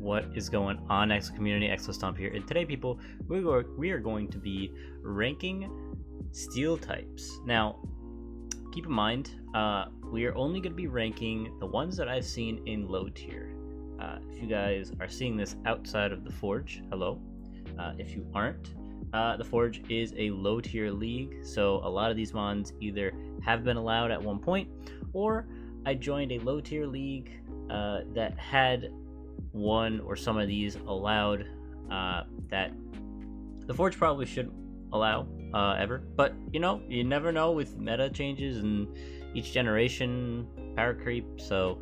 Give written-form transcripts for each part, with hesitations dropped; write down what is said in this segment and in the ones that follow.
What is going on, Exo community? Exostomp here, and today, people, we are going to be ranking steel types. Now, keep in mind, we are only going to be ranking the ones that I've seen in low tier. If you guys are seeing this outside of the Forge, hello. If you aren't, the Forge is a low tier league, so a lot of these mons either have been allowed at one point, or I joined a low tier league that had one or some of these allowed that the Forge probably shouldn't allow ever. But you know, you never know with meta changes and each generation power creep, so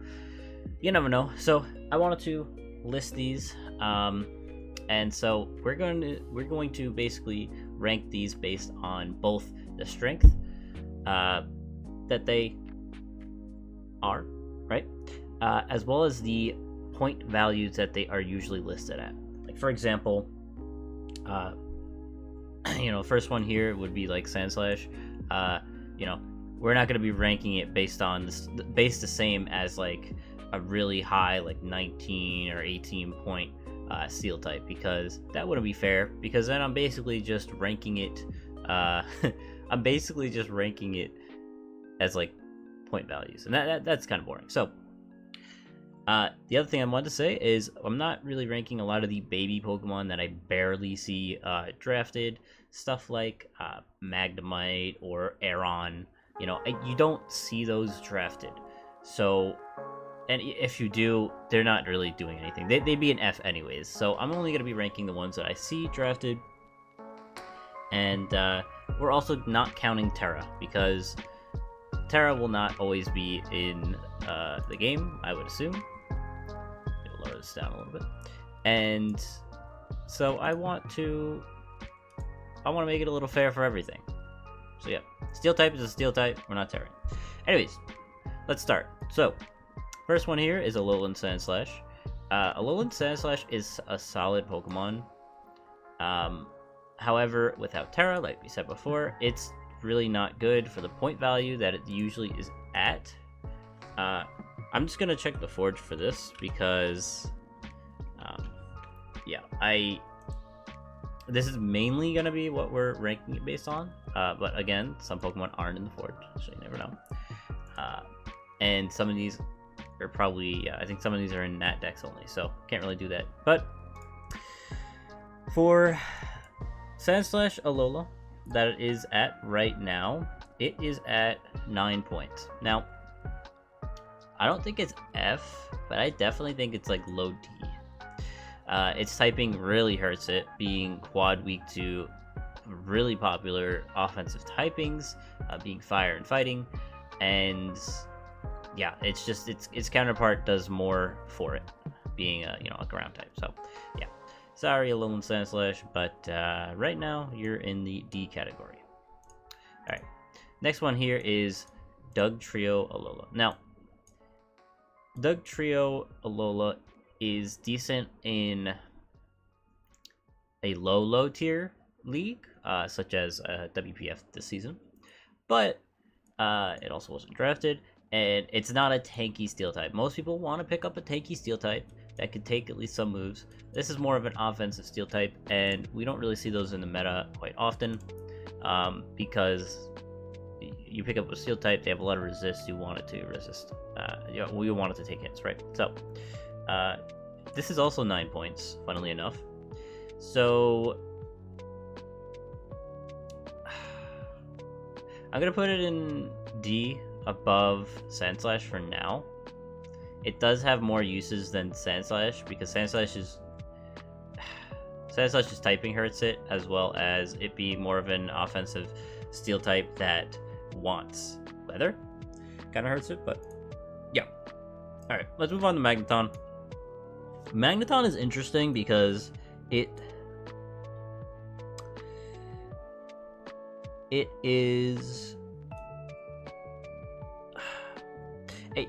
you never know. So I wanted to list these, and so we're going to basically rank these based on both the strength that they are, right, as well as the point values that they are usually listed at. Like, for example, first one here would be like Sandslash. We're not going to be ranking it based on the same as like a really high, like 19 or 18 point steel type, because that wouldn't be fair, because then I'm basically just ranking it as like point values, and that's kind of boring. So the other thing I wanted to say is I'm not really ranking a lot of the baby Pokemon that I barely see drafted. Stuff like Magnemite or Aeron. You don't see those drafted. So, and if you do, they're not really doing anything. They'd be an F anyways. So I'm only going to be ranking the ones that I see drafted. And we're also not counting Terra, because Terra will not always be in the game, I would assume. It'll lower this down a little bit. And so I want to make it a little fair for everything. So yeah, steel type is a steel type. We're not Terran. Anyways, let's start. So first one here is Alolan Sandslash. Alolan Sandslash is a solid Pokemon. However, without Terra, like we said before, it's really not good for the point value that it usually is at. I'm just gonna check the Forge for this, because this is mainly gonna be what we're ranking it based on, but again, some Pokemon aren't in the Forge, so you never know. And some of these are probably, I think some of these are in Nat Dex only, so can't really do that. But for Sandslash Alola, that it is at right now, it is at 9 points. Now, I don't think it's F, but I definitely think it's like low D. Its typing really hurts it, being quad weak to really popular offensive typings, being fire and fighting, and yeah, it's just its counterpart does more for it, being a ground type. So yeah, sorry, Alolan Sandslash, but right now you're in the D category. All right, next one here is Dugtrio Alola. Now, Dugtrio Alola is decent in a low tier league, such as WPF this season, but it also wasn't drafted, and it's not a tanky steel type. Most people want to pick up a tanky steel type that could take at least some moves. This is more of an offensive steel type, and we don't really see those in the meta quite often, because you pick up a steel type, they have a lot of resist. You want it to resist. We want it to take hits, right? So this is also 9 points, funnily enough. So I'm gonna put it in D above Sandslash for now. It does have more uses than Sandslash, because Sandslash's typing hurts it, as well as it being more of an offensive steel type that wants weather. Kind of hurts it, but yeah. All right, let's move on to Magneton. Magneton is interesting because it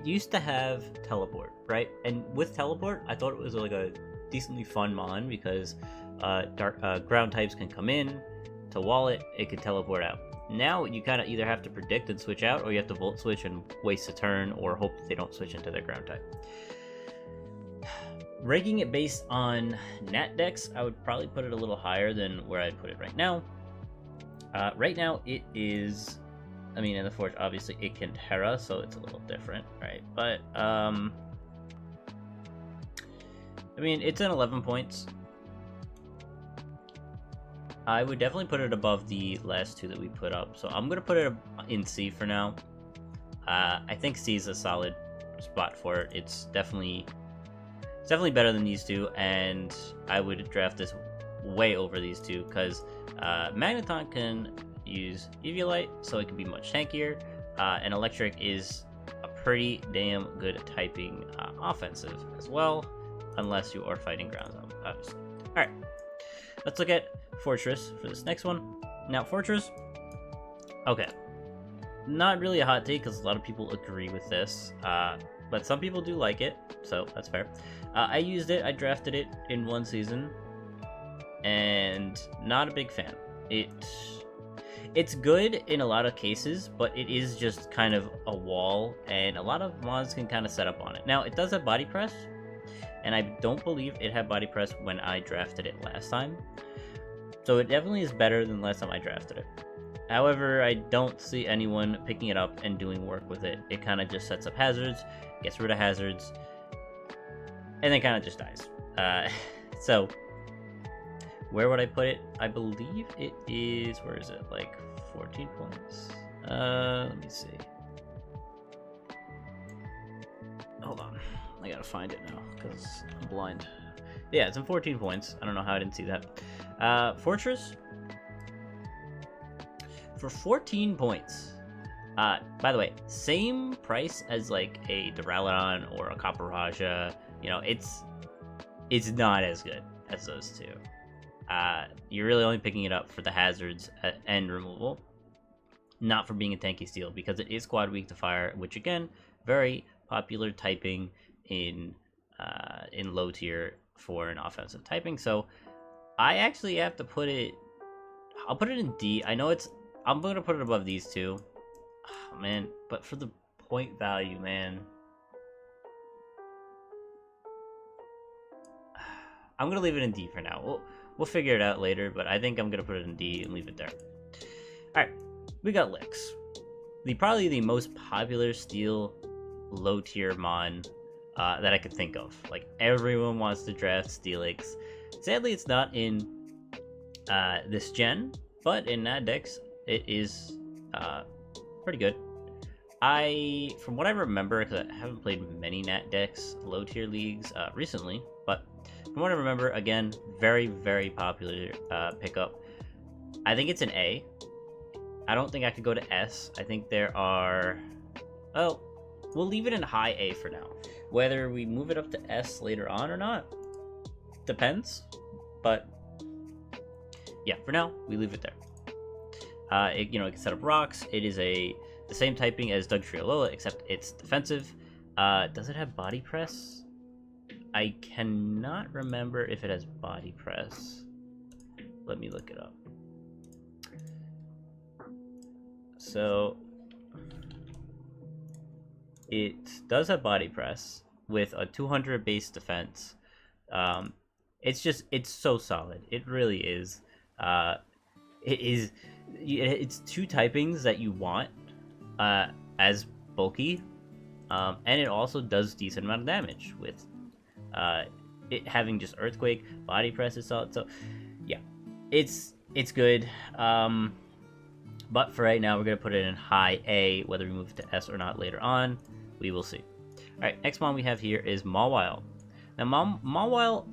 used to have teleport, right? And with teleport, I thought it was like a decently fun mon, because ground types can come in to wall it, it could teleport out. Now you kind of either have to predict and switch out, or you have to Volt Switch and waste a turn, or hope that they don't switch into their ground type. Ranking it based on nat dex, I would probably put it a little higher than where I'd put it right now. Right now, it is. I mean, in the Forge, obviously, it can Terra, so it's a little different, right? But, I mean, it's an 11 points. I would definitely put it above the last two that we put up, so I'm going to put it in C for now. I think C is a solid spot for it. It's definitely better than these two, and I would draft this way over these two, because Magneton can use Eviolite, so it can be much tankier, and Electric is a pretty damn good typing offensive as well, unless you are fighting ground zone, obviously. Alright, let's look at Fortress for this next one. Now, Fortress, okay, not really a hot take because a lot of people agree with this, but some people do like it, so that's fair. I used it, I drafted it in one season, and not a big fan. It's good in a lot of cases, but it is just kind of a wall, and a lot of mods can kind of set up on it. Now, it does have body press, and I don't believe it had body press when I drafted it last time. So it definitely is better than last time I drafted it. However, I don't see anyone picking it up and doing work with it. It kind of just sets up hazards, gets rid of hazards, and then kind of just dies. So, where would I put it? I believe it is, where is it? Like 14 points? Let me see. Hold on. I gotta find it now, because I'm blind. Yeah, it's in 14 points. I don't know how I didn't see that. Fortress, for 14 points. By the way, same price as like a Duraludon or a Copperajah. You know, it's not as good as those two. You're really only picking it up for the hazards and removal, not for being a tanky steel, because it is quad weak to fire, which again, very popular typing in low tier for an offensive typing. So I actually have to put it. I'll put it in D. I know I'm going to put it above these two. Oh, man, but for the point value, man. I'm going to leave it in D for now. We'll figure it out later, but I think I'm going to put it in D and leave it there. Alright, we got Lix. Probably the most popular steel low tier mon that I could think of. Like, everyone wants to draft Steelix. Sadly, it's not in this gen, but in Nat Dex, it is pretty good. From what I remember, because I haven't played many Nat Dex low tier leagues recently, but from what I remember, again, very, very popular pickup. I think it's an A. I don't think I could go to S. I think there are... Well, we'll leave it in high A for now. Whether we move it up to S later on or not, depends. But, yeah, for now, we leave it there. It can set up rocks. It is the same typing as Dugtrio Alola, except it's defensive. Does it have body press? I cannot remember if it has body press. Let me look it up. So, it does have body press with a 200 base defense. It's so solid. It really is. It's two typings that you want as bulky, and it also does decent amount of damage with it having just Earthquake, body press is solid. So yeah, it's good. But for right now, we're gonna put it in high A. Whether we move it to S or not later on, we will see. All right, next mon we have here is Mawile. Now Mawile,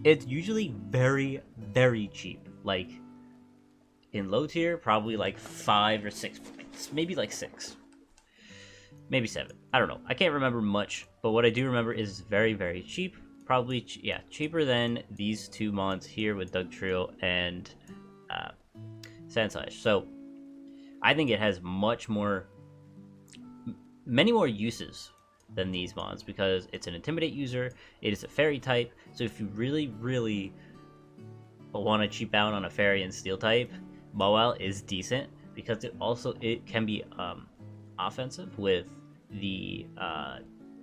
it's usually very, very cheap. Like in low tier, probably like 5 or 6 points, maybe like 6, maybe 7. I don't know. I can't remember much, but what I do remember is very, very cheap. Probably, cheaper than these two mons here with Dugtrio and Sandslash. So I think it has many more uses than these mons, because it's an Intimidate user. It is a fairy type. So if you really, really want to cheap out on a fairy and steel type, Mawile is decent, because it can be offensive with the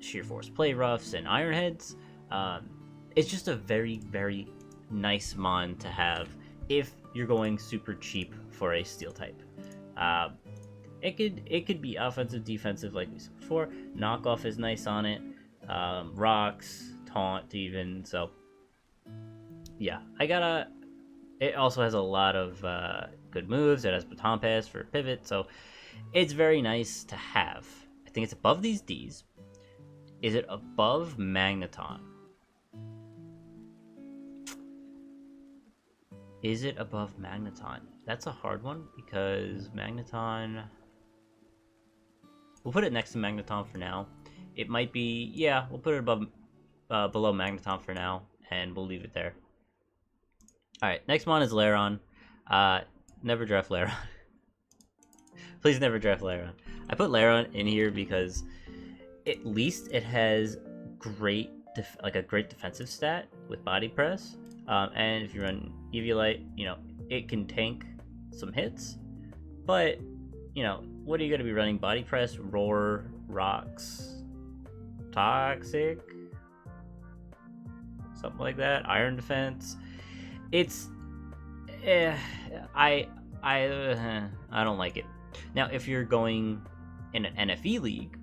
Sheer Force Play Roughs and Iron Heads. It's just a very, very nice mon to have if you're going super cheap for a steel type. It could be offensive, defensive, like we said before. Knockoff is nice on it. Rocks, taunt, even. So yeah, It also has a lot of good moves. It has baton pass for pivot, so it's very nice to have. I think it's above these Ds. Is it above Magneton? Is it above Magneton? That's a hard one because Magneton... We'll put it next to Magneton for now. It might be... Yeah, we'll put it above, below Magneton for now, and we'll leave it there. Alright, next mon is Lairon. Never draft Lairon. Please never draft Lairon. I put Lairon in here because at least it has a great defensive stat with body press. And if you run Eviolite, you know, it can tank some hits. But, you know, what are you going to be running? Body press, roar, rocks, toxic, something like that. Iron defense. It's, I don't like it. Now, if you're going in an NFE league,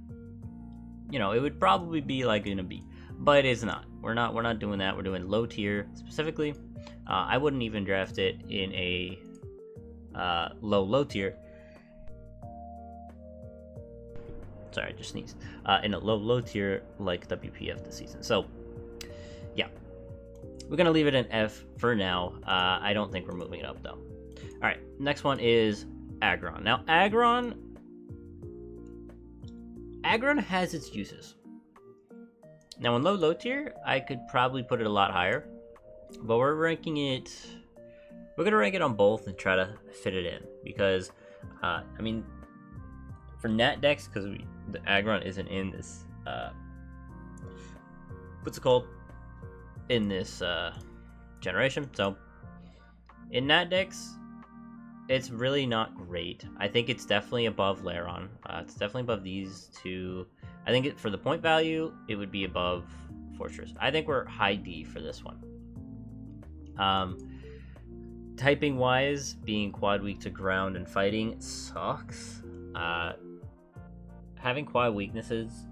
you know, it would probably be like in a B, but it's not. We're not doing that. We're doing low tier specifically. I wouldn't even draft it in a low tier. Sorry, I just sneezed. In a low tier like WPF this season. So, yeah. We're going to leave it in F for now. I don't think we're moving it up, though. All right, next one is Aggron. Now, Aggron has its uses. Now, in low tier, I could probably put it a lot higher. But we're ranking it... We're going to rank it on both and try to fit it in. Because, I mean, for Nat decks, because the Aggron isn't in this... what's it called? In this generation. So in Nat decks, it's really not great. I think it's definitely above Lairon. It's definitely above these two. I think for the point value, it would be above Fortress. I think we're high D for this one. Typing wise, being quad weak to ground and fighting sucks. Having quad weaknesses,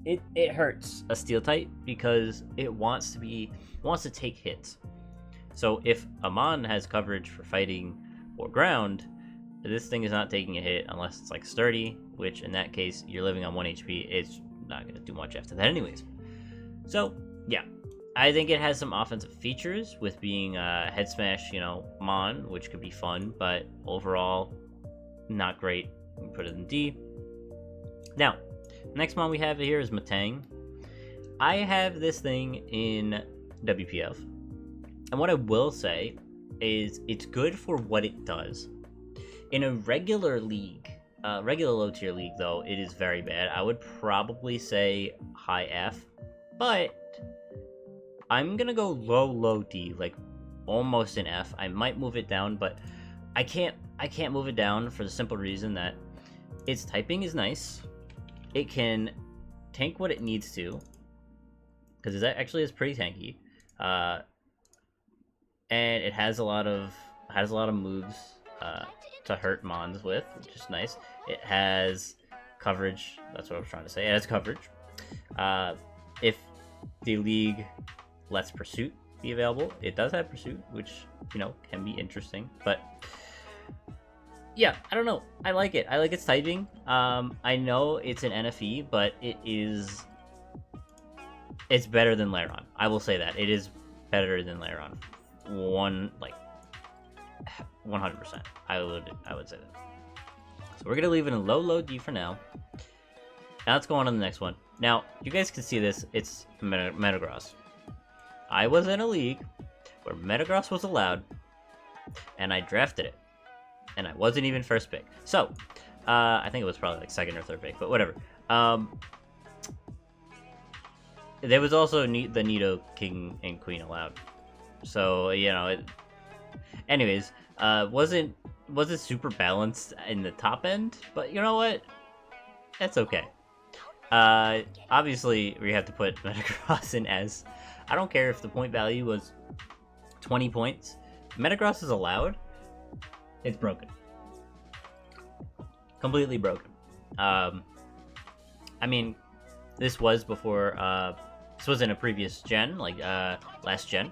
it hurts a steel type because it wants to take hits. So if Amon has coverage for fighting or ground, this thing is not taking a hit unless it's like sturdy, which in that case you're living on 1 HP. It's not going to do much after that anyways. So yeah, I think it has some offensive features with being head smash, you know, Mon, which could be fun, but overall not great. We put it in D. Now, next mon we have here is Matang. I have this thing in WPF. And what I will say is it's good for what it does. In a regular league, regular low tier league though, it is very bad. I would probably say high F, but I'm gonna go low D, like almost an F. I might move it down, but I can't move it down for the simple reason that its typing is nice. It can tank what it needs to, because it actually is pretty tanky, and it has a lot of moves to hurt mons with, which is nice. It has coverage. That's what I was trying to say. It has coverage. If the league lets Pursuit be available, it does have Pursuit, which, you know, can be interesting, but. Yeah, I don't know. I like it. I like its typing. I know it's an NFE, but it's better than Lairon. I will say that. It is better than Lairon. 100%. I would say that. So we're gonna leave it in low D for now. Now let's go on to the next one. Now, you guys can see this. It's Metagross. I was in a league where Metagross was allowed, and I drafted it. And I wasn't even first pick. So, I think it was probably like second or third pick, but whatever. There was also the Nido King and Queen allowed. So, you know, anyways, wasn't super balanced in the top end, but you know what? That's okay. Obviously, we have to put Metagross in S. I don't care if the point value was 20 points. Metagross is allowed. It's broken. Completely broken. I mean, this was before, this was in a previous gen, like, last gen.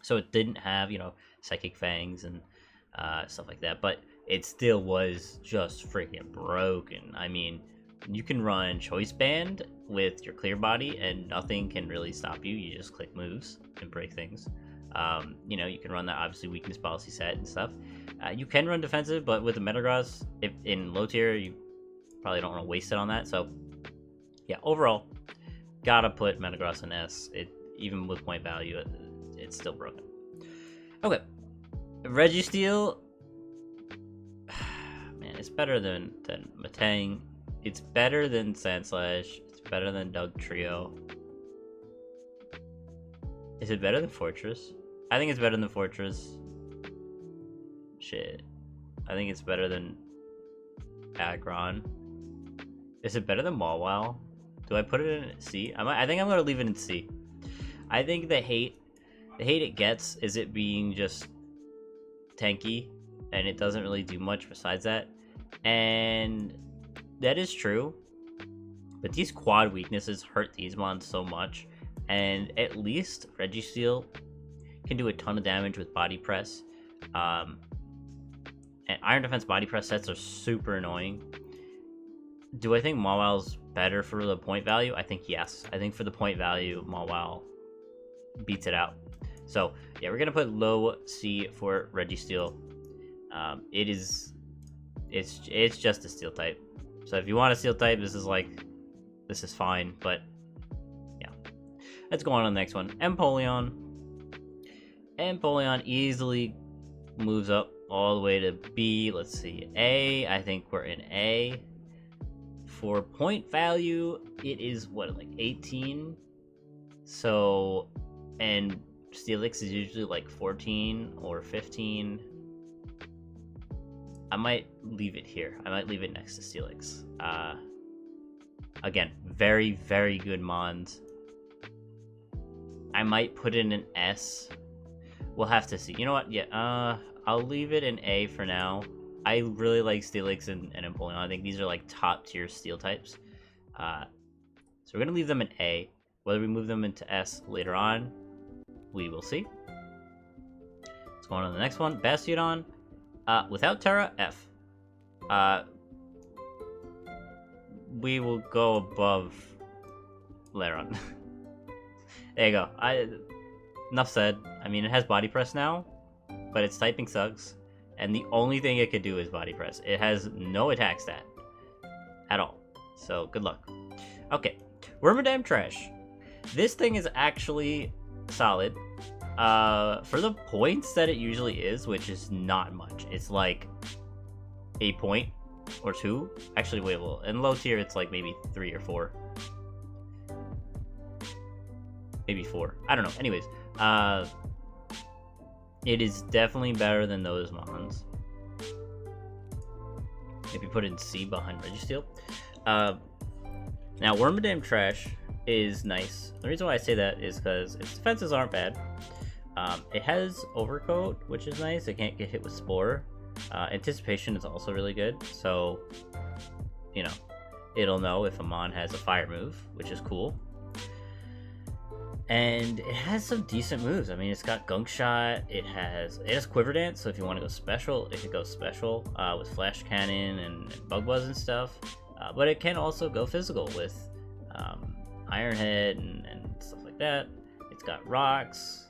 So it didn't have, Psychic Fangs and stuff like that, but it still was just freaking broken. I mean, you can run Choice Band with your Clear Body and nothing can really stop you. You just click moves and break things. You can run that obviously weakness policy set and stuff. You can run defensive, but with the Metagross, if in low tier, you probably don't want to waste it on that. So, yeah, overall, gotta put Metagross in S. Even with point value, it's still broken. Okay, Registeel. Man, it's better than Metang. It's better than Sandslash. It's better than Dugtrio. Is it better than Fortress? I think it's better than Fortress. Shit. I think it's better than Aggron. Is it better than Mawile? Do I put it in C? I think I'm gonna leave it in C. I think the hate it gets is it being just tanky, and it doesn't really do much besides that. And that is true. But these quad weaknesses hurt these mons so much. And at least Registeel can do a ton of damage with Body Press. And Iron Defense Body Press sets are super annoying. Do I think Mawile's better for the point value? I think yes. I think for the point value, Mawile beats it out. So, yeah, we're going to put low C for Registeel. It's just a Steel type. So if you want a Steel type, this is fine, but yeah. Let's go on to the next one. Empoleon. Empoleon easily moves up all the way to B. Let's see. A. I think we're in A. For point value, it is like 18. So, and Steelix is usually like 14 or 15. I might leave it here. I might leave it next to Steelix. Again, very, very good mons. I might put in an S. We'll have to see. You know what? Yeah, I'll leave it in A for now. I really like Steelix and Empoleon. I think these are like top tier Steel types. So we're gonna leave them in A. Whether we move them into S later on, we will see. Let's go on to the next one. Bastiodon. Without Terra, F. We will go above Lairon. There you go. Enough said. I mean, it has Body Press now, but its typing sucks. And the only thing it could do is Body Press. It has no attack stat at all. So, good luck. Okay. Wormadam Trash. This thing is actually solid. For the points that it usually is, which is not much. It's like a point or 2. Actually, wait, well, in low tier, it's like maybe 3 or 4. Maybe 4. I don't know. Anyways, it is definitely better than those mons. If you put it in C behind Registeel. Now, Wormadam Trash is nice. The reason why I say that is because its defenses aren't bad. It has Overcoat, which is nice. It can't get hit with Spore. Anticipation is also really good. So, it'll know if a mon has a fire move, which is cool. And it has some decent moves. I mean, it's got Gunk Shot. It has Quiver Dance. So if you want to go special, it could go special with Flash Cannon and Bug Buzz and stuff. But it can also go physical with Iron Head and stuff like that. It's got Rocks.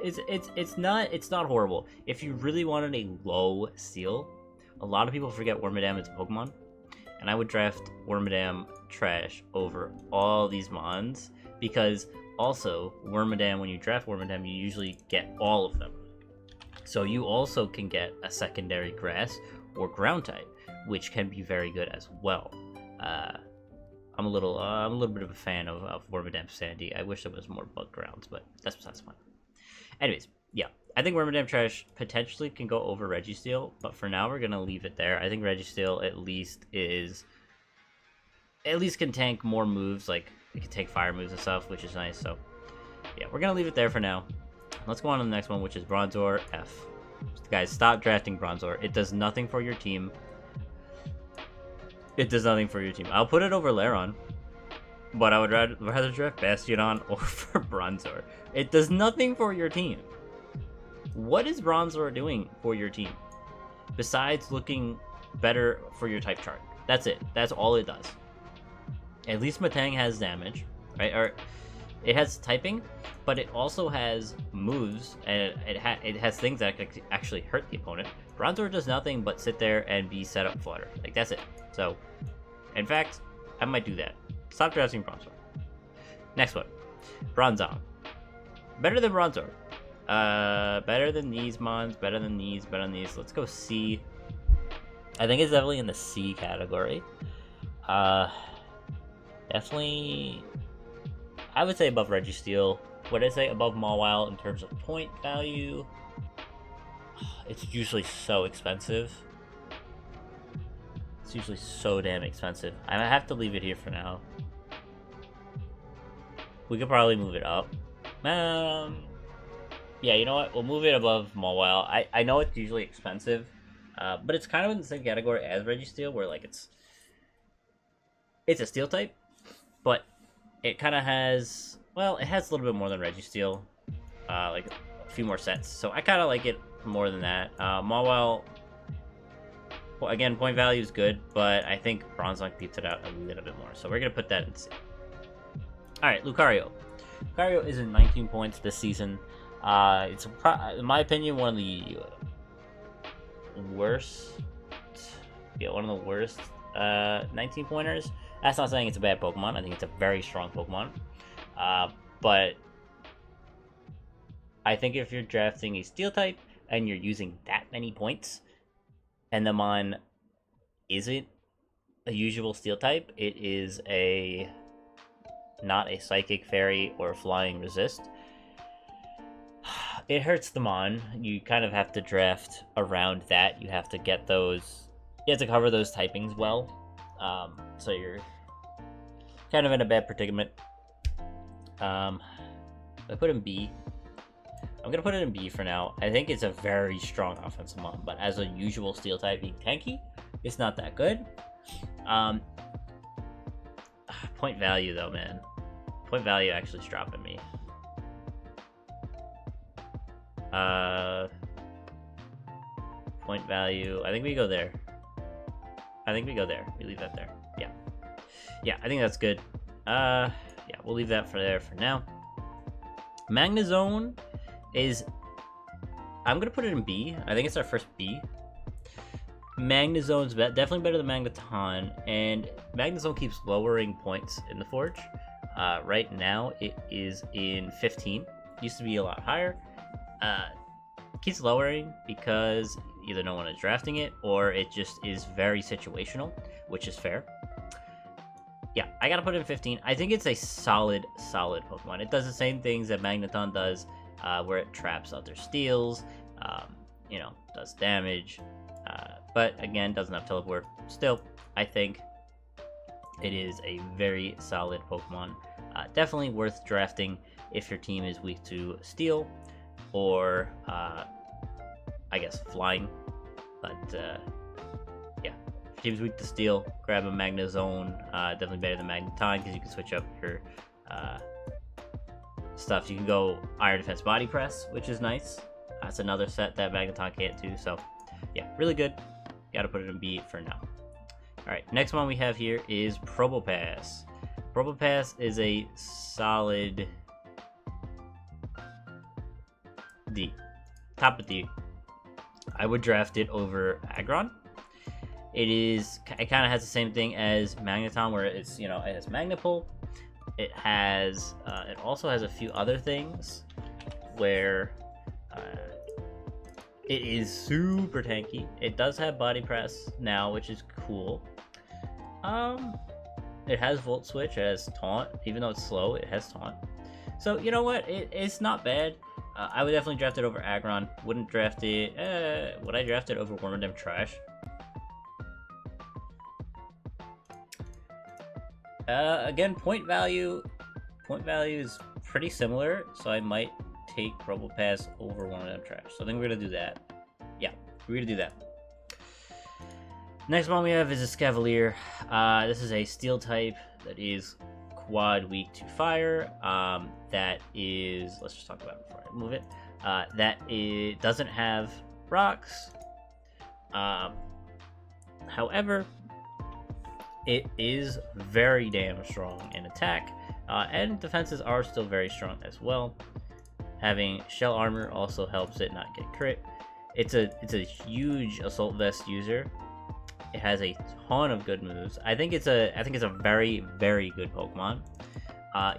It's not horrible. If you really wanted a low Steel, a lot of people forget Wormadam is a Pokemon, and I would draft Wormadam Trash over all these mons because also Wormadam, when you draft Wormadam, you usually get all of them. So you also can get a secondary Grass or Ground type, which can be very good as well. I'm a little bit of a fan of Wormadam Sandy. I wish there was more Bug Grounds, but that's besides the point. Anyways, yeah, I think Wormadam Trash potentially can go over Registeel, but for now we're gonna leave it there. I think Registeel at least is at least can tank more moves, like it can take fire moves and stuff, which is nice. So yeah, we're gonna leave it there for now. Let's go on to the next one, which is Bronzor F. Guys, stop drafting Bronzor. It does nothing for your team. It does nothing for your team. I'll put it over Lairon, but I would rather draft Bastion over Bronzor. It does nothing for your team. What is Bronzor doing for your team? Besides looking better for your type chart. That's it. That's all it does. At least Metang has damage, right? Or it has typing, but it also has moves, and it has things that actually hurt the opponent. Bronzor does nothing but sit there and be set up flutter. Like, that's it. So, in fact, I might do that. Stop drafting Bronzor. Next one. Bronzong. Better than Bronzor. Better than these mons, better than these, better than these. Let's go C. I think it's definitely in the C category. Definitely, I would say above Registeel. Would I say above Mawile in terms of point value? It's usually so expensive. It's usually so damn expensive. I have to leave it here for now. We could probably move it up. Yeah, you know what? We'll move it above Mawile. I know it's usually expensive, but it's kind of in the same category as Registeel, where like it's a steel type, but it kind of has, well, it has a little bit more than Registeel, like a few more sets. So I kind of like it more than that. Mawile, well, again, point value is good, but I think Bronzong beats it out a little bit more. So we're gonna put that in C. All right, Lucario. Lucario is in 19 points this season. It's in my opinion one of the worst. Yeah, one of the worst 19 pointers. That's not saying it's a bad Pokemon. I think it's a very strong Pokemon. But I think if you're drafting a Steel type and you're using that many points, and the Mon isn't a usual Steel type, it is not a Psychic, Fairy, or Flying Resist. It hurts the Mon. You kind of have to draft around that. You have to get those. You have to cover those typings well. So you're kind of in a bad predicament. I put in B. I'm gonna put it in B for now. I think it's a very strong offensive Mon, but as a usual Steel type being tanky, it's not that good. Point value though, man. Point value actually is dropping me. Point value. I think we go there. We leave that there. Yeah, I think that's good. Yeah, we'll leave that there for now. Magnezone is, I'm gonna put it in B. I think it's our first B. Magnezone's definitely better than Magneton, and Magnezone keeps lowering points in the Forge. Right now it is in 15. Used to be a lot higher. Keeps lowering because either no one is drafting it or it just is very situational, which is fair. Yeah, I gotta put it in 15. I think it's a solid Pokemon. It does the same things that Magneton does, where it traps other steals, does damage, but again, doesn't have teleport. Still, I think it is a very solid Pokemon. Definitely worth drafting if your team is weak to Steel, or I guess Flying. But yeah, if your team's weak to Steel, grab a Magnezone. Definitely better than Magneton because you can switch up your stuff. You can go Iron Defense Body Press, which is nice. That's another set that Magneton can't do. So yeah, really good. Gotta put it in B for now. Alright, next one we have here is Probopass. Probopass is a solid D. Top of D. I would draft it over Aggron. It kind of has the same thing as Magneton, where it's, it has Magnapult. It also has a few other things where it is super tanky. It does have Body Press now, which is cool. It has Volt Switch, it has Taunt. Even though it's slow, it has Taunt. So, you know what? It's not bad. I would definitely draft it over Aggron. Wouldn't draft it... would I draft it over Wormadam Trash? Again, point value is pretty similar, so I might take Probopass over one of them trash. So I think we're gonna do that. Yeah, we're gonna do that. Next one we have is a Scavalier. This is a steel type that is quad weak to fire. That is, let's just talk about it before I move it. That it doesn't have rocks. However, it is very damn strong in attack, and defenses are still very strong as well. Having shell armor also helps it not get crit. It's a huge assault vest user. It has a ton of good moves. I think it's a very, very good Pokemon.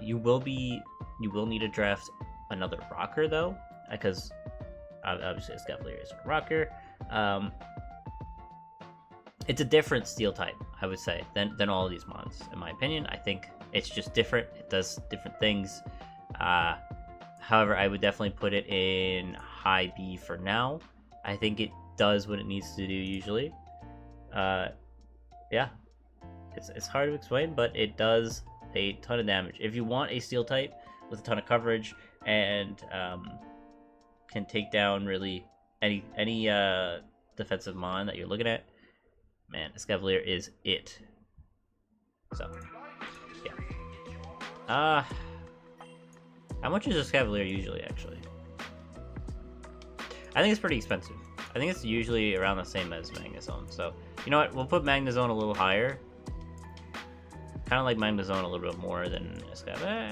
You will need to draft another rocker though, because obviously Scavalier is a rocker. It's a different steel type, I would say, than all of these mons, in my opinion. I think it's just different. It does different things. However, I would definitely put it in high B for now. I think it does what it needs to do usually. Yeah, it's hard to explain, but it does a ton of damage. If you want a steel type with a ton of coverage and can take down really any defensive mon that you're looking at, man, Escavalier is it. So, yeah. How much is Escavalier usually, actually? I think it's pretty expensive. I think it's usually around the same as Magnezone. So, you know what? We'll put Magnezone a little higher. Kind of like Magnezone a little bit more than Escavalier.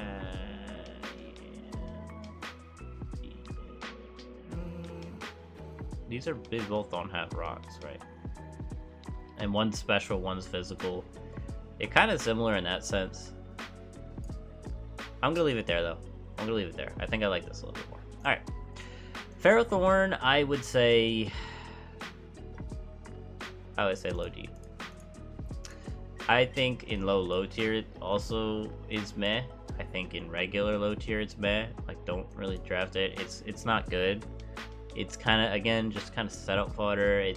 These both don't have rocks, right? And one's special, one's physical. It's kind of similar in that sense. I'm gonna leave it there though. I'm gonna leave it there. I think I like this a little bit more. All right, Ferrothorn. I would say low D. I think in low tier it also is meh. I think in regular low tier it's meh. Like, don't really draft it. It's not good. It's kind of, again, just kind of setup fodder.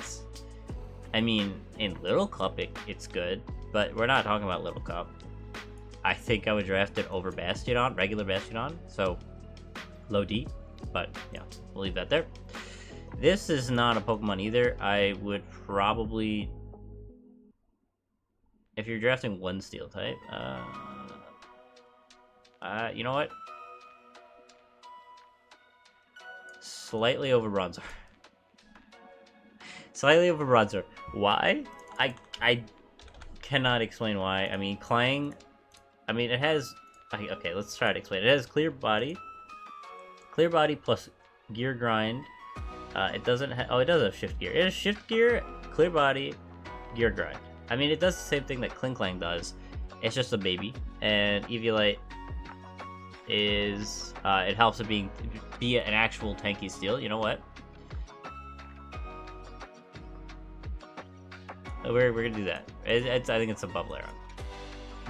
I mean, in Little Cup it's good, but we're not talking about Little Cup. I think I would draft it over Bastiodon, regular Bastiodon, so low D, but yeah, we'll leave that there. This is not a Pokemon either. I would probably, if you're drafting one steel type, you know what? Slightly over Bronzor. Slightly over Bronzor. Why? I cannot explain why. I mean, Clang, I mean, it has, okay, let's try to explain. It has Clear Body plus Gear Grind. It doesn't have, oh, it does have Shift Gear. It has Shift Gear, Clear Body, Gear Grind. I mean, it does the same thing that Klinklang does. It's just a baby. And Eviolite is, it helps it be an actual tanky steel. You know what? We're gonna do that. I think it's above Lairon.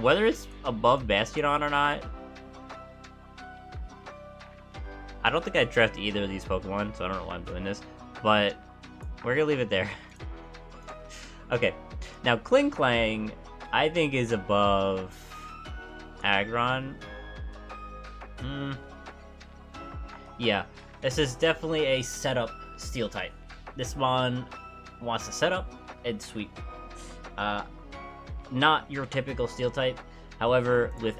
Whether it's above Bastiodon or not, I don't think I'd draft either of these Pokemon, so I don't know why I'm doing this, but we're gonna leave it there. Okay, now Klinklang, I think, is above Aggron. Yeah, this is definitely a setup steel type. This one wants to set up and sweep. Not your typical steel type. However, with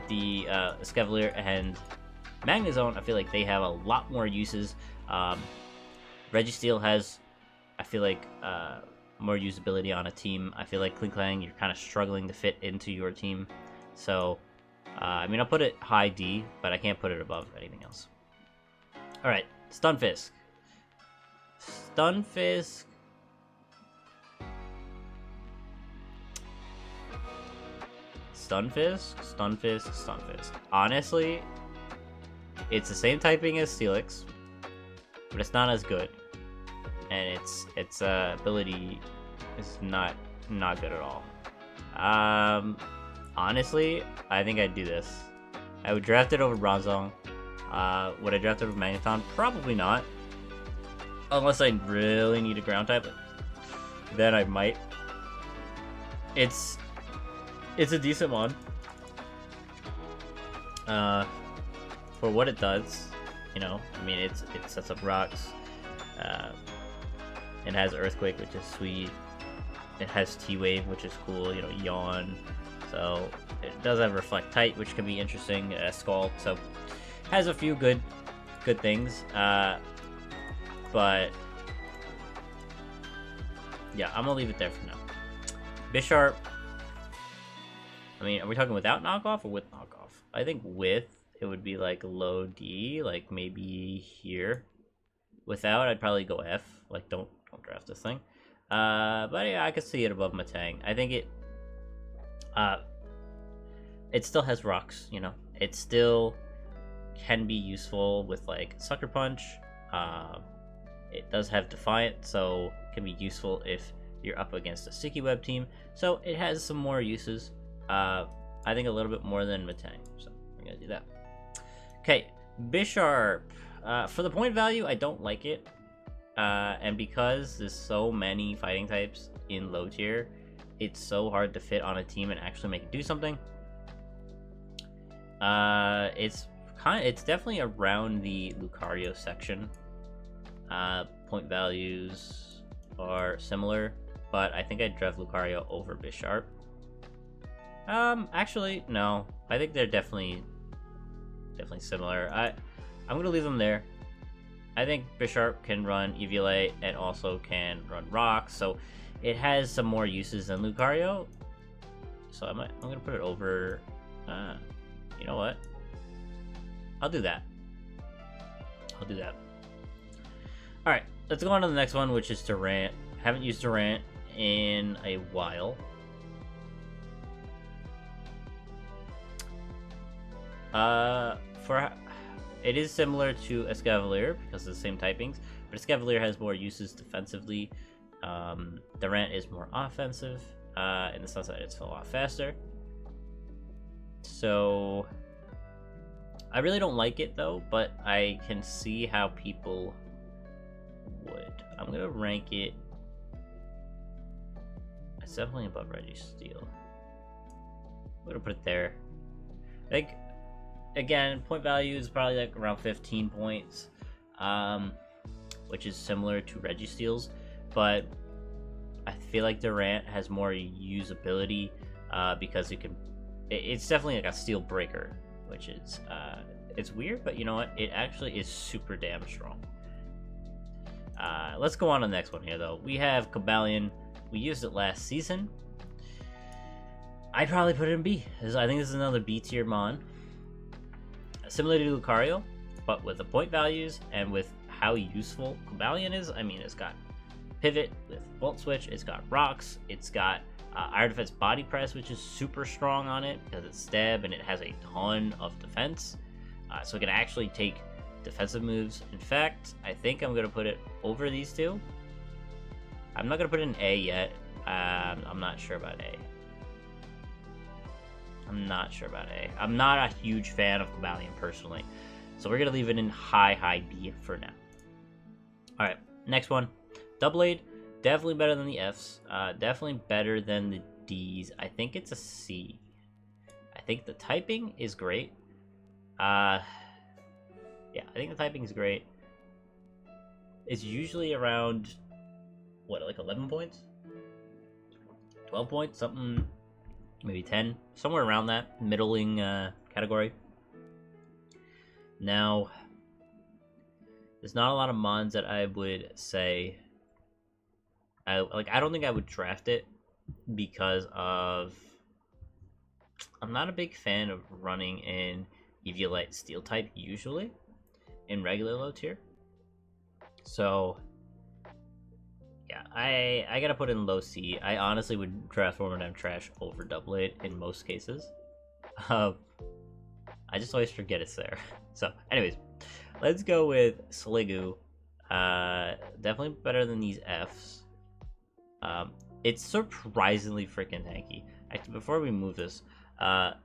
the Escavalier and Magnezone, I feel like they have a lot more uses. Registeel has, I feel like, more usability on a team. I feel like Klinklang, you're kind of struggling to fit into your team. So, I mean, I'll put it high D, but I can't put it above anything else. Alright, Stunfisk. Stunfisk. Stunfisk. Honestly, it's the same typing as Steelix, but it's not as good, and its ability is not good at all. Honestly, I think I'd do this. I would draft it over Bronzong. Would I draft it over Magneton? Probably not, unless I really need a ground type. Then I might. It's a decent one. For what it does, you know, I mean, it sets up rocks. It has Earthquake, which is sweet. It has T-Wave, which is cool, you know, Yawn. So it does have Reflect Tight, which can be interesting. Scald, so has a few good things. But yeah, I'm gonna leave it there for now. Bisharp. I mean, are we talking without knockoff or with knockoff? I think with it would be like low D, like maybe here. Without, I'd probably go F. Like, don't draft this thing. But yeah, I could see it above Metang. I think it still has rocks, you know. It still can be useful with like Sucker Punch. It does have Defiant, so it can be useful if you're up against a Sticky Web team. So it has some more uses. I think a little bit more than Metang. So we're gonna do that. Okay, Bisharp. For the point value, I don't like it. And because there's so many fighting types in low tier, it's so hard to fit on a team and actually make it do something. It's definitely around the Lucario section. Point values are similar, but I think I'd draft Lucario over Bisharp. Actually, no. I think they're definitely similar. I'm gonna leave them there. I think Bisharp can run Eviolite and also can run Rocks, so it has some more uses than Lucario. So I'm gonna put it over. You know what? I'll do that. All right, let's go on to the next one, which is Durant. Haven't used Durant in a while. It is similar to Escavalier because of the same typings, but Escavalier has more uses defensively. Durant is more offensive in the sense that it's a lot faster. So I really don't like it though, but I can see how people would. I'm gonna rank it. It's definitely above Registeel. I'm gonna put it there. Like, again, point value is probably like around 15 points, which is similar to Registeel's, but I feel like Durant has more usability because it's definitely like a steel breaker, which is it's weird, but you know what? It actually is super damn strong. Let's go on to the next one here, though. We have Cobalion. We used it last season. I'd probably put it in B. I think this is another B tier mon. Similar to Lucario, but with the point values and with how useful Cobalion is. I mean, it's got Pivot with Volt Switch, it's got Rocks, it's got Iron Defense Body Press, which is super strong on it because it's stab and it has a ton of defense. So it can actually take defensive moves. In fact, I think I'm going to put it over these two. I'm not going to put it in A yet. I'm not sure about A. I'm not a huge fan of Cobalion personally. So we're going to leave it in high B for now. Alright, next one. Doublade. Definitely better than the Fs. Definitely better than the Ds. I think it's a C. I think the typing is great. Yeah, I think the typing is great. It's usually around, what, like 11 points? 12 points? Something, maybe 10. Somewhere around that middling category. Now, there's not a lot of mons that I would say... I don't think I would draft it because of... I'm not a big fan of running in Eviolite Steel type usually in regular low tier. So yeah, I gotta put in low C. I honestly would draft Wormadam Trash over Doublade in most cases. I just always forget it's there. So anyways, let's go with Sliggoo. Definitely better than these Fs. It's surprisingly freaking tanky. Actually, before we move this, look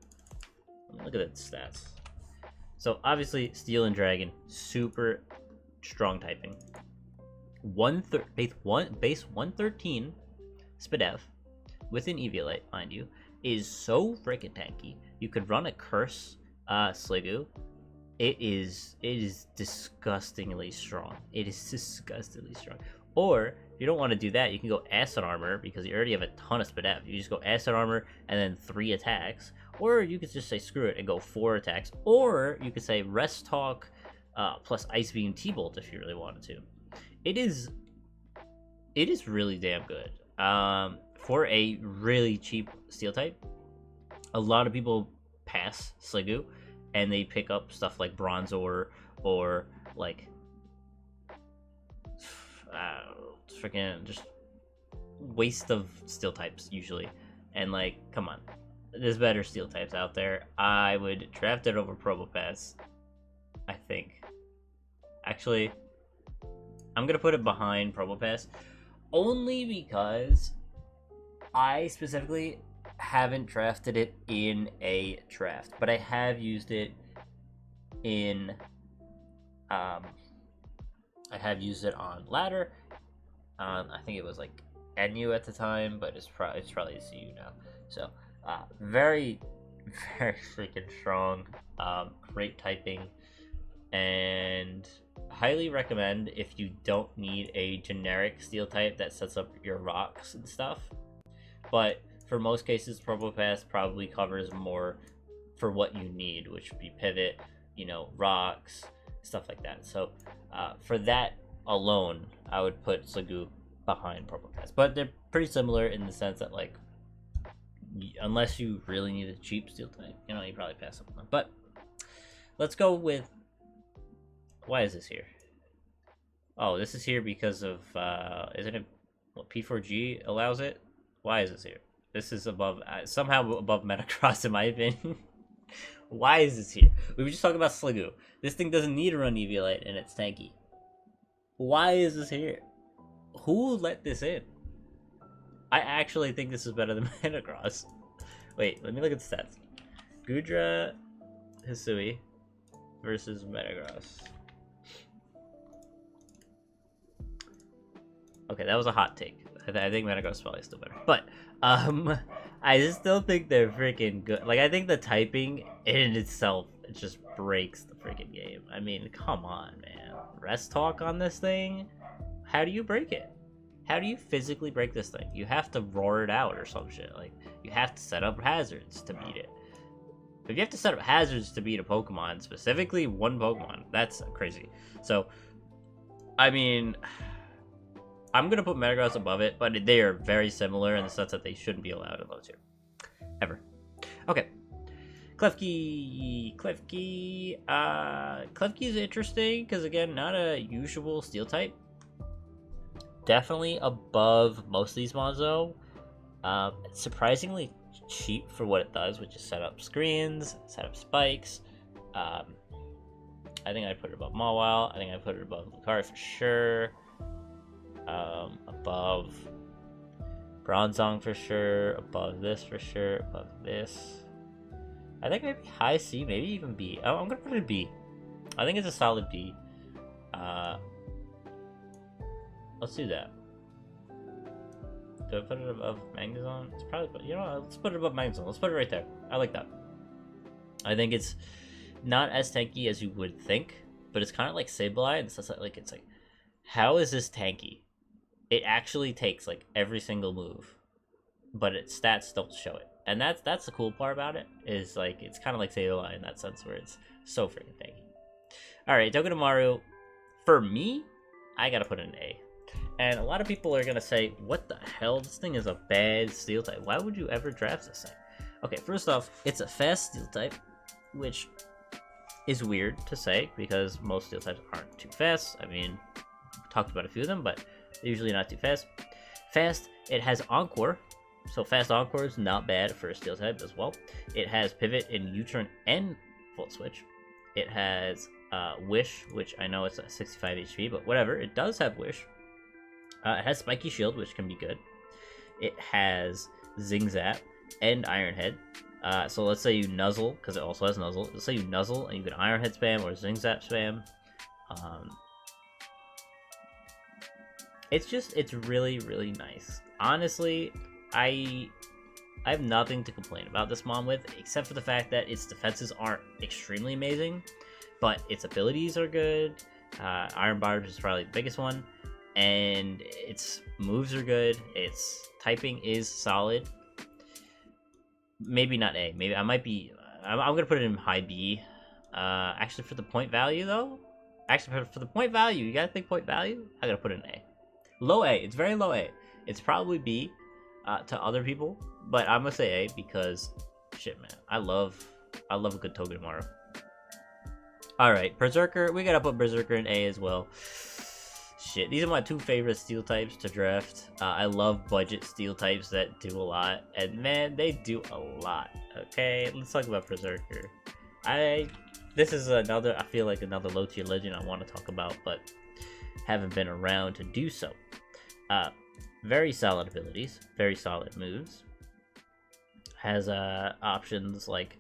at the stats. So obviously, Steel and Dragon, super strong typing. Base 113 SpDef with an Eviolite, mind you, is so freaking tanky. You could run a Curse Sliggoo. It is disgustingly strong. It is disgustingly strong. Or if you don't want to do that, you can go Acid Armor because you already have a ton of Spadaf. You just go Acid Armor and then 3 attacks. Or you could just say screw it and go 4 attacks. Or you could say Rest Talk plus Ice Beam T-Bolt if you really wanted to. It is really damn good. For a really cheap Steel type, a lot of people pass Sliggoo and they pick up stuff like Bronzor or like freaking just waste of Steel types usually. And like, come on, there's better Steel types out there. I would draft it over Probopass, I think. Actually, I'm gonna put it behind Probopass only because I specifically haven't drafted it in a draft, but I have used it in I have used it on ladder. I think it was like NU at the time, but it's probably CU now. So very freaking strong, great typing, and highly recommend if you don't need a generic Steel type that sets up your rocks and stuff. But for most cases, Probopass probably covers more for what you need, which would be pivot, rocks, stuff like that. So for that alone, I would put Sliggoo behind Probopass. But they're pretty similar in the sense that, like, unless you really need a cheap Steel type, you probably pass up on them. But let's go with, why is this here? Oh, this is here because of, isn't it, what, P4G allows it? Why is this here? This is above, somehow above Metagross in my opinion. Why is this here? We were just talking about Sliggoo. This thing doesn't need to run Eviolite and it's tanky. Why is this here? Who let this in? I actually think this is better than Metagross. Wait, let me look at the stats. Goodra Hisui versus Metagross. Okay, that was a hot take. I think Metagross is probably still better. But, I just still think they're freaking good. Like, I think the typing in itself, it just breaks the freaking game. I mean, come on, man. Rest Talk on this thing? How do you break it? How do you physically break this thing? You have to roar it out or some shit. Like, you have to set up hazards to beat it. If you have to set up hazards to beat a Pokemon, specifically one Pokemon, that's crazy. So, I mean, I'm going to put Metagross above it, but they are very similar in the sense that they shouldn't be allowed in low tier. Ever. Okay. Klefki. Klefki is interesting because, again, not a usual Steel type. Definitely above most of these mons, though. Surprisingly cheap for what it does, which is set up screens, set up spikes. I think I'd put it above Mawile. I think I'd put it above Lucario for sure. Above Bronzong for sure. Above this for sure. Above this. I think maybe high C, maybe even B. I'm gonna put it B. I think it's a solid B. Let's do that. Do I put it above Magnezone? It's probably, let's put it above Magnezone. Let's put it right there. I like that. I think it's not as tanky as you would think, but it's kind of like Sableye, and it's like, how is this tanky? It actually takes like every single move, but its stats don't show it. And that's the cool part about it, is like it's kind of like Sableye in that sense where it's so freaking tanky. Alright, Togedemaru, for me, I gotta put an A. And a lot of people are gonna say, what the hell? This thing is a bad Steel type. Why would you ever draft this thing? Okay, first off, it's a fast Steel type, which is weird to say because most Steel types aren't too fast. I mean, we talked about a few of them, but they're usually not too fast. Fast, it has Encore, so fast Encore is not bad for a Steel type as well. It has Pivot in U-turn and Volt Switch. It has Wish, which I know it's a 65 HP, but whatever. It does have Wish. It has Spiky Shield, which can be good. It has Zing Zap and Iron Head. So let's say you Nuzzle, because it also has Nuzzle. Let's say you Nuzzle and you can Iron Head spam or Zing Zap spam. It's really, really nice. Honestly, I have nothing to complain about this Mon with, except for the fact that its defenses aren't extremely amazing, but its abilities are good. Iron Barb is probably the biggest one, and its moves are good. Its typing is solid. Maybe not A. Maybe I might be. I'm gonna put it in high B. Actually, for the point value though, for the point value, you gotta think point value. I gotta put it in A. Low A. It's very low A. It's probably B to other people, but I'm gonna say A because shit, man. I love a good Togedemaru. All right, Berserker. We gotta put Berserker in A as well. Shit, these are my two favorite steel types to draft. I love budget steel types that do a lot, and man, they do a lot. Okay, let's talk about Berserker. This is another, I feel like another low tier legend I want to talk about, but haven't been around to do so. Very solid abilities, very solid moves. Has options like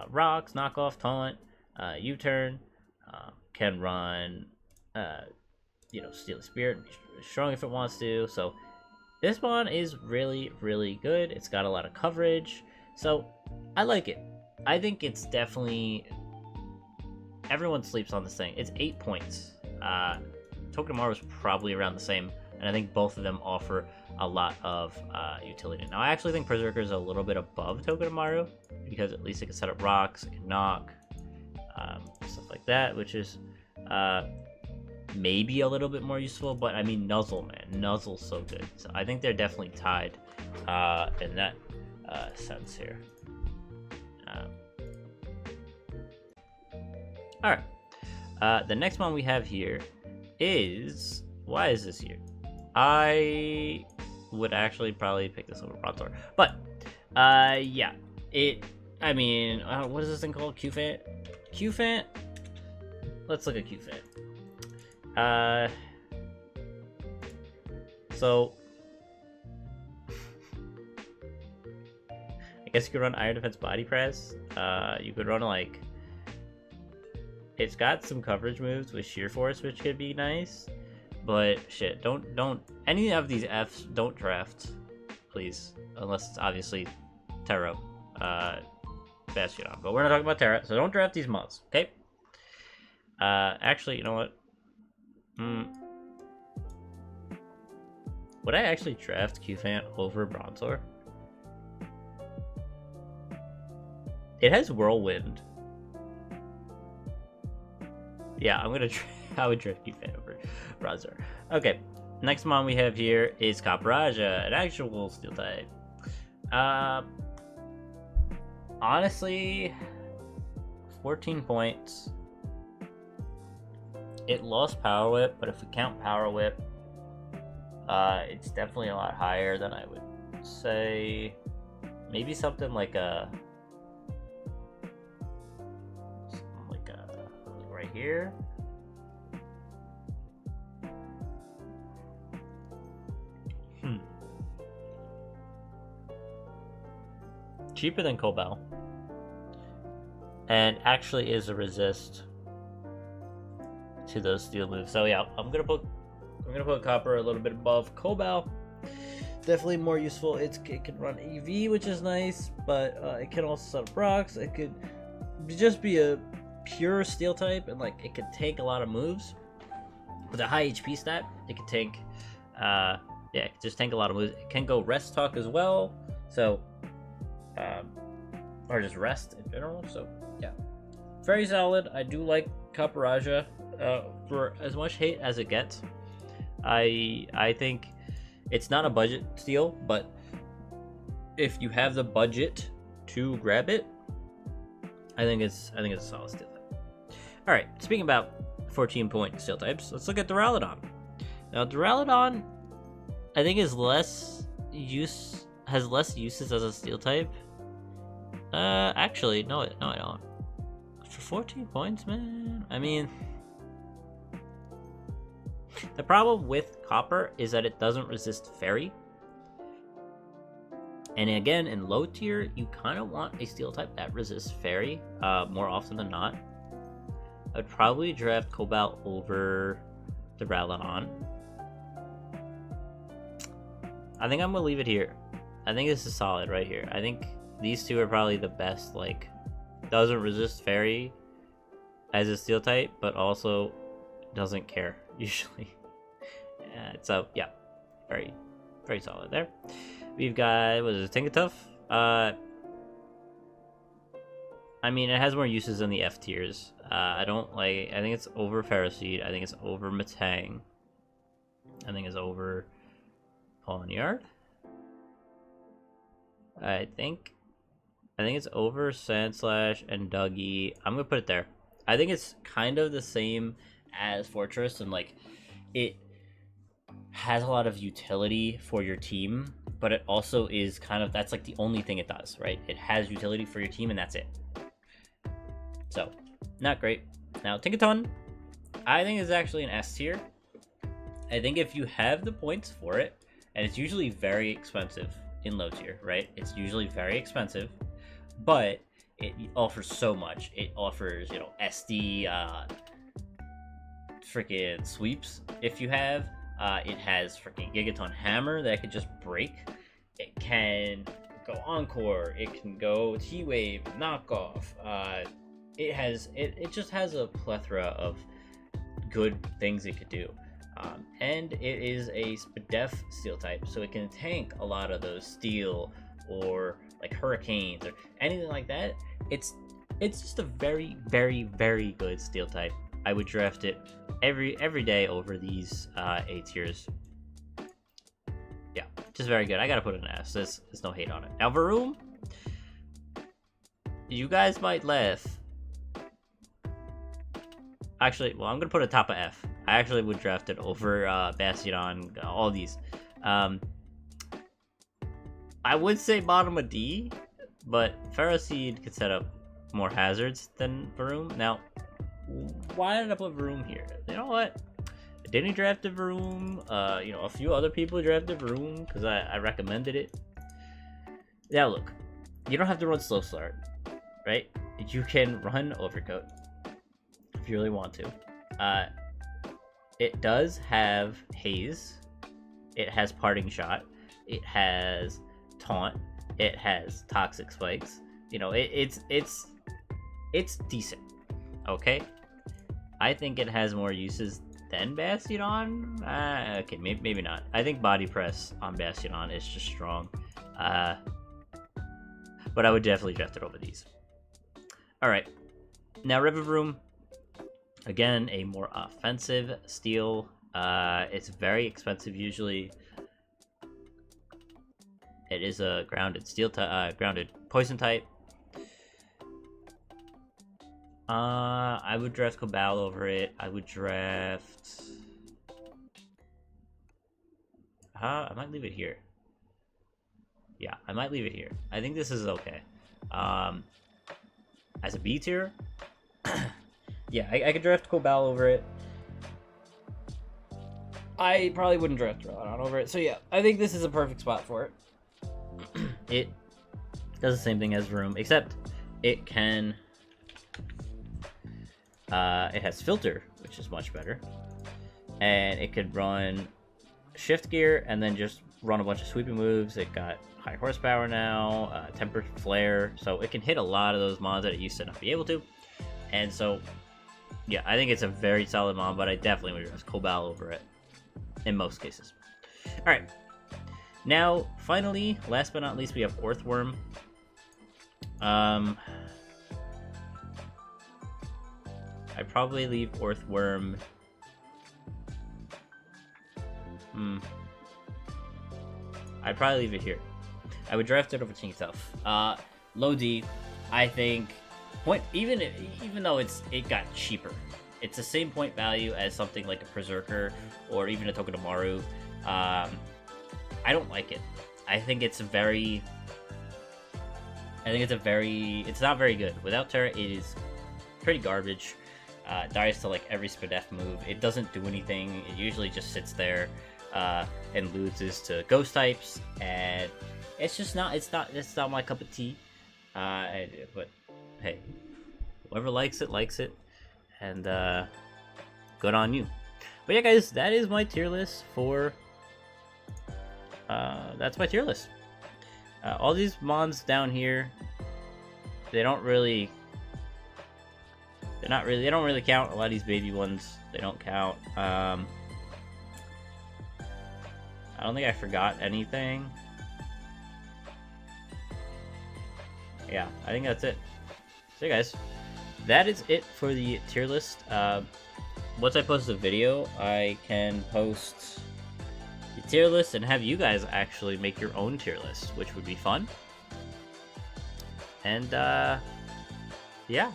rocks, knockoff, taunt, U-turn. Can run, Steal the Spirit, be strong if it wants to. So this one is really, really good. It's got a lot of coverage, so I like it. I think it's definitely, everyone sleeps on this thing. It's 8 points. Togedemaru is probably around the same, and I think both of them offer a lot of utility. Now, I actually think Berserker is a little bit above Togedemaru because at least it can set up rocks, it can knock, stuff like that, which is maybe a little bit more useful. But I mean, Nuzzle, man, Nuzzle's so good. So I think they're definitely tied in that sense here. All right, the next one we have here is, why is this here? I would actually probably pick this over Bronzor, but yeah, I mean, what is this thing called? Cufant? Cufant? Let's look at Cufant. So I guess you could run Iron Defense Body Press. You could run like, it's got some coverage moves with Sheer Force, which could be nice. But shit, don't any of these Fs don't draft, please, unless it's obviously Terra, Bastion. But we're not talking about Terra, so don't draft these mods, okay? Actually, you know what? Would I actually draft Cufant over Bronzor? It has Whirlwind. Yeah, I would draft Cufant over Bronzor. Okay, next mon we have here is Copperajah, an actual steel type. Honestly, 14 points. It lost Power Whip, but if we count Power Whip, it's definitely a lot higher than I would say. Maybe something like right here. Cheaper than Cobalt, and actually is a resist to those steel moves. So yeah, I'm gonna put Copper a little bit above Cobalt. Definitely more useful. It can run EV, which is nice, but it can also set up rocks. It could just be a pure steel type, and like it could tank a lot of moves with a high HP stat. It could tank, it could just tank a lot of moves. It can go rest talk as well, so or just rest in general. So yeah, very solid. I do like Copperajah. For as much hate as it gets, I think it's not a budget steal, but if you have the budget to grab it, I think it's a solid steal type. All right, speaking about 14-point steel types, let's look at Duraludon. Now Duraludon, I think has less uses as a steel type. Actually, no, I don't. For 14 points, man. I mean, the problem with Copper is that it doesn't resist Fairy. And again, in low tier, you kind of want a steel type that resists Fairy more often than not. I'd probably draft Cobalt over Duraludon. I think I'm going to leave it here. I think this is solid right here. I think these two are probably the best. Like, doesn't resist fairy as a steel type, but also doesn't care usually. So yeah, very, very solid there. We've got, what is it, Tinkertuff? I mean, it has more uses than the F tiers. I think it's over Ferroseed. I think it's over Matang. I think it's over Pawniard. I think it's over Sandslash and Dougie. I'm gonna put it there. I think it's kind of the same as Fortress, and like it has a lot of utility for your team, but it also is kind of, that's like the only thing it does, right? It has utility for your team, and that's it. So, not great. Now, Tinkaton, I think is actually an S tier. I think if you have the points for it, and it's usually very expensive in low tier, right? It's usually very expensive, but it offers so much. It offers, you know, SD, freaking sweeps if you have. It has freaking Gigaton Hammer that could just break. It can go Encore. It can go T-Wave, Knockoff. It just has a plethora of good things it could do. And it is a Spadef steel type, so it can tank a lot of those steel or like hurricanes or anything like that. It's just a very, very, very good steel type. I would draft it every day over these A tiers. Yeah, just very good. I gotta put it in S. There's no hate on it. Now Varoom, you guys might laugh. Actually, well, I'm gonna put it top of F. I actually would draft it over Bastion, all these. I would say bottom of D, but Ferroseed could set up more hazards than Varoom. Now, why did I put Varoom here? You know what? I didn't draft a Varoom. You know, a few other people drafted Varoom because I recommended it. Now look, you don't have to run Slow Start, right? You can run Overcoat if you really want to. It does have Haze. It has Parting Shot. It has Taunt. It has Toxic Spikes. You know, it's decent. Okay, I think it has more uses than Bastion. Okay, maybe not. I think Body Press on Bastion is just strong. But I would definitely draft it over these. All right, now Riverroom. Again, a more offensive steel. It's very expensive usually. It is a grounded steel grounded poison type. I would draft Cobal over it. I would draft. I might leave it here. Yeah, I might leave it here. I think this is okay. As a B tier, yeah, I could draft Cobal over it. I probably wouldn't draft Rodon over it. So yeah, I think this is a perfect spot for it. It does the same thing as Room, except it can. It has Filter, which is much better, and it could run Shift Gear and then just run a bunch of sweeping moves. It got high horsepower now, Tempered Flare, so it can hit a lot of those mons that it used to not be able to. And so, yeah, I think it's a very solid mon, but I definitely would draft Cobal over it in most cases. All right, now finally, last but not least, we have Orthworm. I'd probably leave Orthworm. I'd probably leave it here. I would draft it over Tinkertuff. Low D, I think. Even though it got cheaper, it's the same point value as something like a Berserker or even a Togedemaru. I don't like it. I think it's not very good. Without Terra, it is pretty garbage. Dies to like every Spadef move. It doesn't do anything. It usually just sits there and loses to ghost types, and it's not my cup of tea. But hey, whoever likes it, and good on you. But yeah, guys, that is my tier list for. That's my tier list. All these mons down here, they don't really count. A lot of these baby ones, they don't count. I don't think I forgot anything. Yeah, I think that's it. So guys, that is it for the tier list. Once I post the video, I can post the tier list and have you guys actually make your own tier list, which would be fun. And yeah,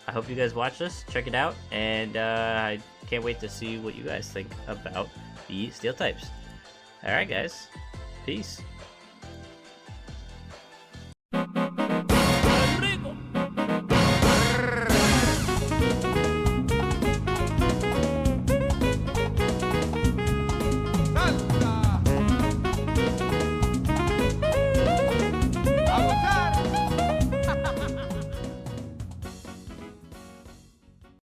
I hope you guys watch this, check it out, and I can't wait to see what you guys think about the steel types. Alright guys, peace.